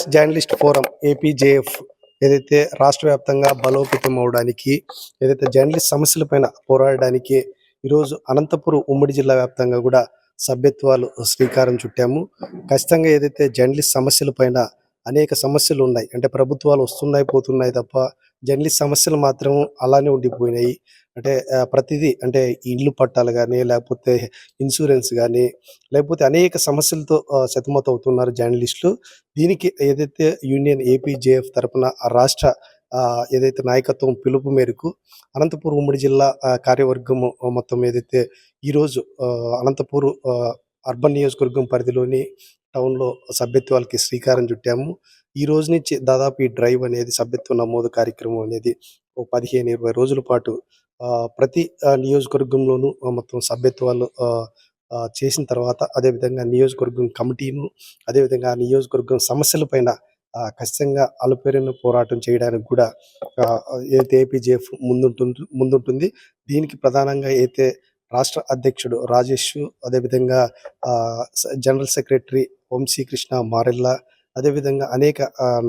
Journalist forum APJF ఏదైతే రాష్ట్ర వ్యాప్తంగా బలోపేతం అవడానికి, ఏదైతే జర్నలిస్ట్ సమస్యలపైన పోరాడడానికి ఈరోజు అనంతపురం ఉమ్మడి జిల్లా వ్యాప్తంగా కూడా సభ్యత్వాలు శ్రీకారం చుట్టాము. ఖచ్చితంగా ఏదైతే జర్నలిస్ట్ సమస్యలపైన అనేక సమస్యలు ఉన్నాయి. అంటే ప్రభుత్వాలు వస్తున్నాయి పోతున్నాయి తప్ప జర్నలిస్ట్ సమస్యలు మాత్రం అలానే ఉండిపోయినాయి. అంటే ప్రతిదీ అంటే ఇల్లు పట్టాలు కానీ, లేకపోతే ఇన్సూరెన్స్ కానీ, లేకపోతే అనేక సమస్యలతో సతమతమవుతున్నారు జర్నలిస్టులు. దీనికి ఏదైతే యూనియన్ ఏపీజేఎఫ్ తరపున ఆ రాష్ట్ర ఏదైతే నాయకత్వం పిలుపు మేరకు అనంతపురం ఉమ్మడి జిల్లా కార్యవర్గము మొత్తం ఏదైతే ఈరోజు అనంతపురం అర్బన్ నియోజకవర్గం పరిధిలోని టౌన్‌లో సభ్యత్వాలకి శ్రీకారం చుట్టాము. ఈ రోజు నుంచి దాదాపు ఈ డ్రైవ్ అనేది సభ్యత్వ నమోదు కార్యక్రమం అనేది ఓ 15, 20 రోజుల పాటు ప్రతి నియోజకవర్గంలోనూ మొత్తం సభ్యత్వాలు చేసిన తర్వాత అదేవిధంగా నియోజకవర్గం కమిటీను, అదేవిధంగా ఆ నియోజకవర్గం సమస్యలపైన ఖచ్చితంగా అలుపెరగని పోరాటం చేయడానికి కూడా ఏదైతే ఏపీజేఎఫ్ ముందుంటుంది. దీనికి ప్రధానంగా అయితే రాష్ట్ర అధ్యక్షుడు రాజేష్, అదేవిధంగా జనరల్ సెక్రటరీ వంశీకృష్ణ మారెళ్ళ, అదేవిధంగా అనేక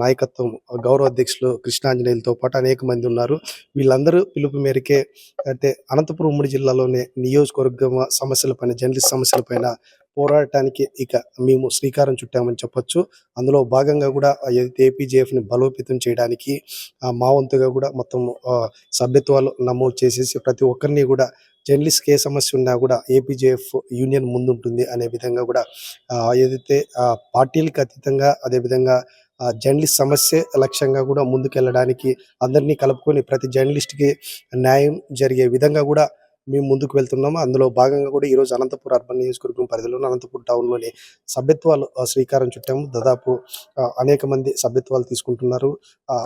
నాయకత్వం గౌరవ అధ్యక్షులు కృష్ణాంజనేయులతో పాటు అనేక మంది ఉన్నారు. వీళ్ళందరూ పిలుపు మేరకే అంటే అనంతపురం ఉమ్మడి జిల్లాలోనే నియోజకవర్గం సమస్యలపైన, జర్నలిస్ట్ సమస్యలపైన పోరాడటానికి ఇక మేము శ్రీకారం చుట్టామని చెప్పొచ్చు. అందులో భాగంగా కూడా ఏదైతే ఏపీజేఎఫ్‌ని బలోపేతం చేయడానికి మా వంతుగా కూడా మొత్తం సభ్యత్వాలు నమోదు చేసేసి ప్రతి ఒక్కరిని కూడా జర్నలిస్ట్‌కి ఏ సమస్య ఉన్నా కూడా ఏపీజేఎఫ్ యూనియన్ ముందుంటుంది అనే విధంగా కూడా ఏదైతే పార్టీలకు అతీతంగా అదేవిధంగా జర్నలిస్ట్ సమస్యే లక్ష్యంగా కూడా ముందుకెళ్ళడానికి అందరినీ కలుపుకొని ప్రతి జర్నలిస్ట్‌కి న్యాయం జరిగే విధంగా కూడా మేము ముందుకు వెళ్తున్నాము. అందులో భాగంగా కూడా ఈరోజు అనంతపురం అర్బన్ నియోజకవర్గం పరిధిలోని అనంతపురం టౌన్‌లోని సభ్యత్వాలు శ్రీకారం చుట్టాము. దాదాపు అనేక మంది సభ్యత్వాలు తీసుకుంటున్నారు.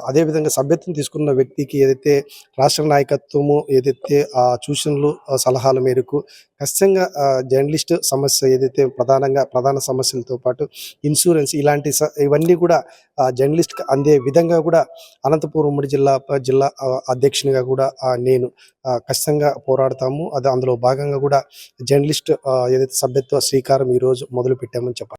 అదేవిధంగా సభ్యత్వం తీసుకున్న వ్యక్తికి ఏదైతే రాష్ట్ర నాయకత్వము ఏదైతే సూచనలు, సలహాల మేరకు ఖచ్చితంగా జర్నలిస్ట్ సమస్య ఏదైతే ప్రధాన సమస్యలతో పాటు ఇన్సూరెన్స్ ఇలాంటి ఇవన్నీ కూడా జర్నలిస్ట్‌కి అందే విధంగా కూడా అనంతపురం ఉమ్మడి జిల్లా అధ్యక్షునిగా కూడా నేను ఖచ్చితంగా పోరాడతాము. అందులో భాగంగా కూడా జర్నలిస్ట్ ఏదైతే సభ్యత్వ శ్రీకారం ఈరోజు మొదలుపెట్టామని చెప్పాలి.